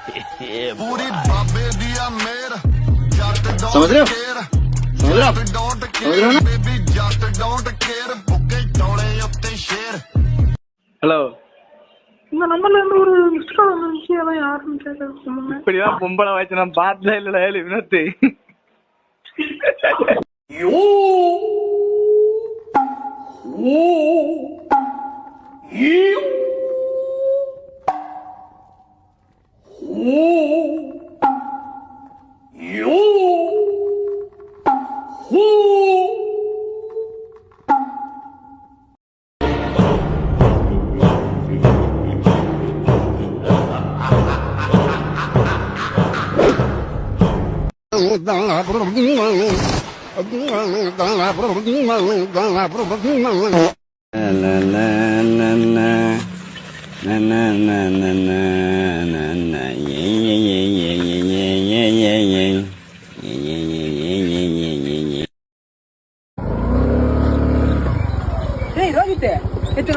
पूरी बाबे दिया मेरा जट समझ रहे हो? समझ रहे हो? समझ रहे हो ना? बेबी जट डोंट केयर बुके डोले उत्ते शेर ஹலோ, இந்த நம்பர்ல இருந்து ஒரு மிஸ்ட் கால் வந்துச்சு. அதான் யாருன்னு கேட்க சொல்லுங்க. இப்படிதான் பொம்பளை வாய்ச்சி நான் பார்த்ததே இல்லடா. வினோத்து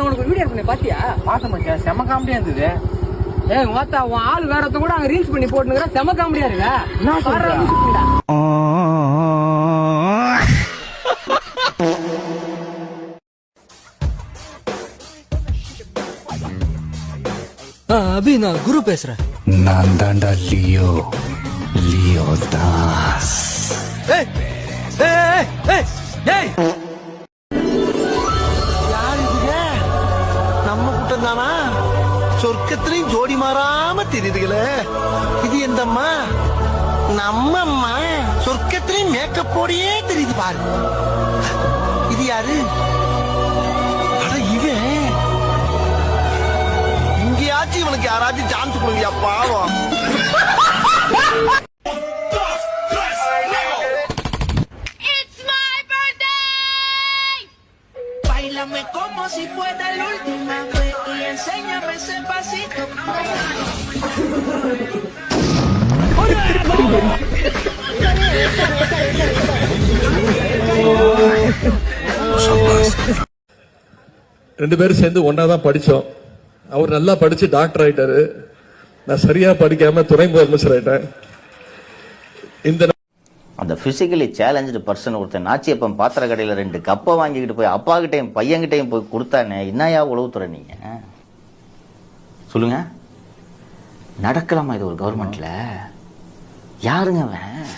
உனக்கு ஒரு வீடியோ பண்ணி பாத்தியா? பார்த்த மாட்டேன், செம காமெடியா இருந்தது. ஏய் வாத்தா, உன் ஆள் வேறத்த கூட அங்க ரீல்ஸ் பண்ணி போட்டுனுக்குற, செம காமெடியா இருக்கா? நான் சொல்றேன். அபி, நான் குரு பேசுறேன். நான் தாண்டா லியோ தாஸ். ஏய் ஏய் ஏய் ஏய், நம்ம கூட்டம் தானா? சொர்க்கத்திலையும் ஜோடி மாறாம தெரியுதுகளே. இது எந்த அம்மா? நம்ம அம்மா. சொர்க்கத்திலையும் மேக்கப் போடியே தெரியுது பாரு. இது யாரு? அட இவன். இங்கேயாச்சும் இவனுக்கு யாராச்சும் சான்ஸ் கொடுங்கயா பாவம். Báilame como si fuera la última vez y enséñame ese pasito. ரெண்டு பேரும் சேர்ந்து ஒன்னாதான் படிச்சோம். அவர் நல்லா படிச்சு டாக்டர் ஆயிட்டாரு. நான் சரியா படிக்காம துணை முதலமைச்சர் ஆயிட்டேன். இந்த அந்த பிசிக்கலி சேலஞ்சு பர்சன் ஒருத்தன் நாச்சியப்பன் பாத்திர கடையில 2 கப்பை வாங்கிக்கிட்டு போய் அப்பா கிட்டையும் பையன்கிட்டையும் போய் கொடுத்தானே, என்னையா உளவுத்துறை நீங்க சொல்லுங்க? நடக்கலாமா இது ஒரு கவர்மெண்ட்ல? யாருங்க அவன்?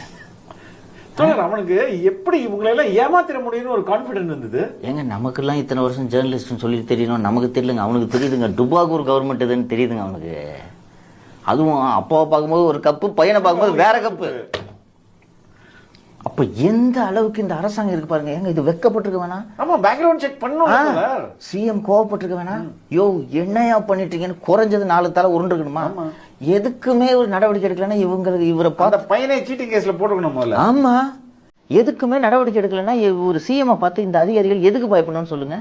அவனுக்கு எப்படி இவங்களை எல்லாம் ஏமாத்திர முடியும்னு ஒரு கான்பிடன்ஸ் இருந்தது. ஏங்க நமக்கெல்லாம் இத்தனை வருஷம் ஜேர்னலிஸ்ட்னு சொல்லி தெரியணும், நமக்கு தெரியலங்க. அவனுக்கு தெரியுதுங்க, டுபாகூர் கவர்மெண்ட் இதுன்னு தெரியுதுங்க அவனுக்கு. அதுவும் அப்பாவை பார்க்கும்போது ஒரு கப்பு, பையனை பார்க்கும்போது வேற கப்பு. அப்ப எந்த அளவுக்கு இந்த அரசாங்கம் இருக்கு பாருங்க. ஏங்க இது வெக்கப்பட்டிருக்க வேணாம்? ஆமா, பேக்ரவுண்ட் செக் பண்ணணும். சிஎம் கோவப்பட்டிருக்க வேணாம்? யோ என்னையா பண்ணிட்டீங்கன்னு குறைஞ்சது 4 தலை உருண்டுக்கணுமா? எதுக்குமே ஒரு நடவடிக்கை எடுக்கலன்னா இவரை பார்த்த பையனை சீட்டிங் கேஸ்ல போட்டுக்கணும். ஆமா, எதுக்குமே நடவடிக்கை எடுக்கலன்னா ஒரு சிஎம் பார்த்து இந்த அதிகாரிகள் எதுக்கு பயப்படணும்னு சொல்லுங்க?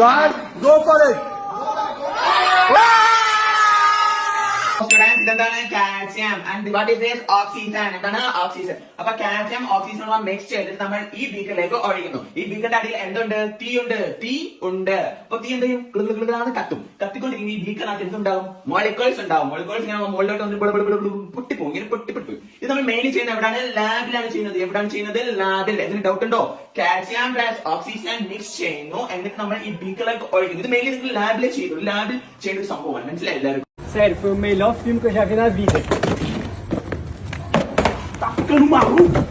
God, go for it. ഇതെന്താണ് calcium and what is this oxygen എന്താണ് ഓക്സിജൻ അപ്പൊ കാൽസ്യം ഓക്സിജൻ മിക്സ് ചെയ്തിട്ട് നമ്മൾ ഈ ബീക്കറിലേക്ക് ഒഴിക്കുന്നു ഈ ബീക്കറിന്റെ അടിയിൽ എന്തുണ്ട് തീ ഉണ്ട് അപ്പൊ തീ എന്ത് ചെയ്യും കിളുകിളാണ് കത്തും കത്തിക്കൊണ്ടിരിക്കുന്ന ഈ ബീക്കറിനകത്ത് എന്തുണ്ടാവും മോളിക്യൂൾസ് ഉണ്ടാവും മോളിക്യൂൾസ് ഇങ്ങനെ മുകളിലോട്ട് വന്ന് പൊട്ടിപ്പോകും ഇങ്ങനെ പൊട്ടിപ്പൊട്ടു ഇത് നമ്മൾ മെയിൻലി ചെയ്യുന്നത് എവിടെയാണ് ചെയ്യുന്നത് ലാബിൽ എന്തെങ്കിലും ഡൗട്ട് ഉണ്ടോ കാൽസ്യം പ്ലസ് ഓക്സിജൻ മിക്സ് ചെയ്യുന്നു എന്നിട്ട് നമ്മൾ ഈ ബീക്കറിലേക്ക് ഒഴിക്കുന്നു ഇത് മെയിൻലി നിങ്ങൾ ലാബിൽ ചെയ്യുന്ന ഒരു സംഭവമാണ് മനസ്സിലായി എല്ലാവർക്കും Certo, foi o melhor filme que eu já vi na vida. Tá ficando maluco?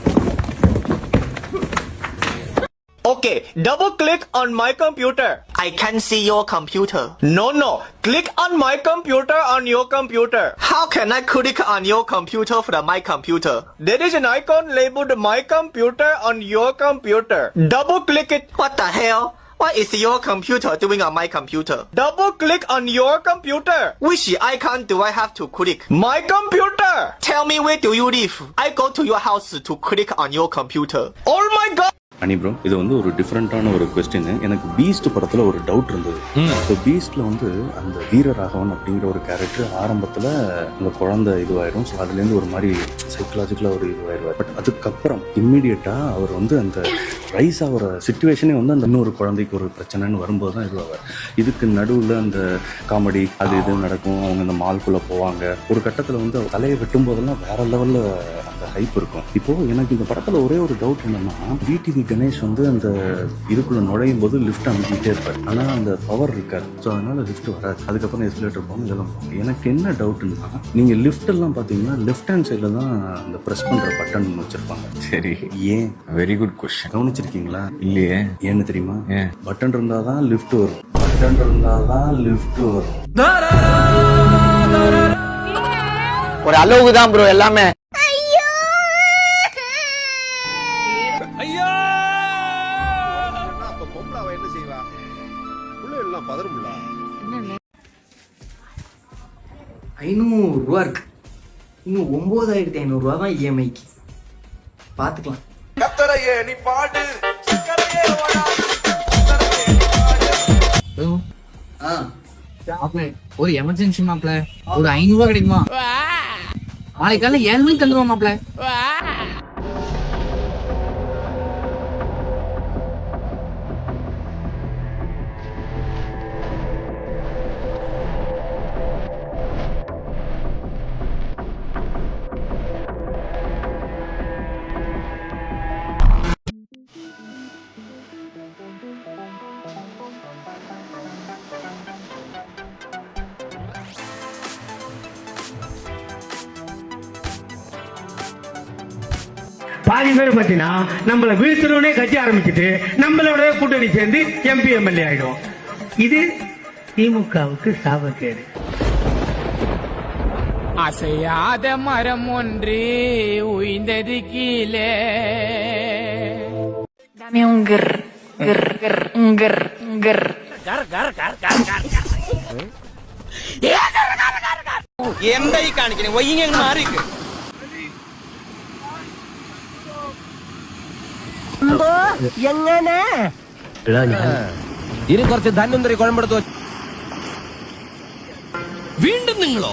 Okay, double click on my computer. I can see your computer. No. Click on my computer on your computer. How can I click on your computer from my computer? There is an icon labeled my computer on your computer. Double click it. What the hell? What is your computer doing on my computer? Double click on your computer. Which icon do I have to click? My computer. Tell me where do you live? I go to your house to click on your computer. Oh my god. அனி bro, இது வந்து ஒரு டிஃப்ரெண்டான ஒரு question. எனக்கு Beast படத்துல ஒரு doubt இருந்தது. இப்போ பீஸ்ட்ல வந்து அந்த வீரராகவன் அப்படிங்கிற ஒரு கேரக்டர் ஆரம்பத்துல அந்த குழந்தை இதுவாயிரும். ஸோ அதுலேருந்து ஒரு மாதிரி சைக்கலாஜிக்கலா ஒரு இதுவாயிருவார். பட் அதுக்கப்புறம் இம்மிடியட்டா அவர் வந்து அந்த ரைஸ் ஆகிற சிச்சுவேஷனே வந்து அந்த இன்னொரு குழந்தைக்கு ஒரு பிரச்சனைன்னு வரும்போது தான் இதுவாவார். இதுக்கு நடுவில் அந்த காமெடி அது இது நடக்கும். அவங்க அந்த மால்குள்ளே போவாங்க. ஒரு கட்டத்தில் வந்து தலையை வெட்டும் போதெல்லாம் வேற லெவலில் அந்த ஹைப் இருக்கும். இப்போ எனக்கு இந்த படத்தில் ஒரே ஒரு டவுட் என்னன்னா, விடிவி கணேஷ் வந்து அந்த இதுக்குள்ள நுழையும் போது லிஃப்ட் அமைக்கிட்டே இருப்பார். ஆனால் அந்த பவர் இருக்காது. ஸோ அதனால லிஃப்ட் வராது. அதுக்கப்புறம் எஸ்கலேட்டர் போகும் இதெல்லாம் போகும். எனக்கு என்ன டவுட்னா, நீங்கள் லிஃப்ட் எல்லாம் பார்த்தீங்கன்னா லெஃப்ட் ஹேண்ட் சைடில் தான் அந்த ப்ரெஸ் பண்ணுற பட்டன் வச்சிருப்பாங்க. சரி, ஏன்? Very good question. கவனிச்சிருக்கீங்களா? இல்லையே. ஏன்னு தெரியுமா? பட்டன் இருந்தாதான் லிஃப்ட் வரும். பட்டன் இருந்தாதான் லிஃப்ட் வரும். ஒரு அளவுக்கு தான் ப்ரோ எல்லாமே. ₹500 இருக்கு. இன்னும் 9500 தான் இஎம்ஐக்கு. பாத்துக்கலாம். ஒரு எமர்ஜென்சி மாப்ள, ஒரு ₹500 கிடைக்குமா? நாளைக்கு காலையில 7 மணிக்கு தந்துருவோம் மாப்ள. பாதி பேர் பாத்தீங்கன்னா நம்மள வீழ்த்தணும்னே கட்சி ஆரம்பிச்சுட்டு நம்மளோட கூட்டணி சேர்ந்து எம்பி எம்எல்ஏ ஆயிடும். இது திமுகவுக்கு சாபக்கேடு. அசையாத மரம் ஒன்று உயிர்ந்தது கீழே. എന്താ ഈ കാണിക്കണേ? വൈകി മാറി എങ്ങനെ ഇനി കുറച്ച് ധന്വന്തരി കുഴമ്പെടുത്തു. വീണ്ടും നിങ്ങളോ?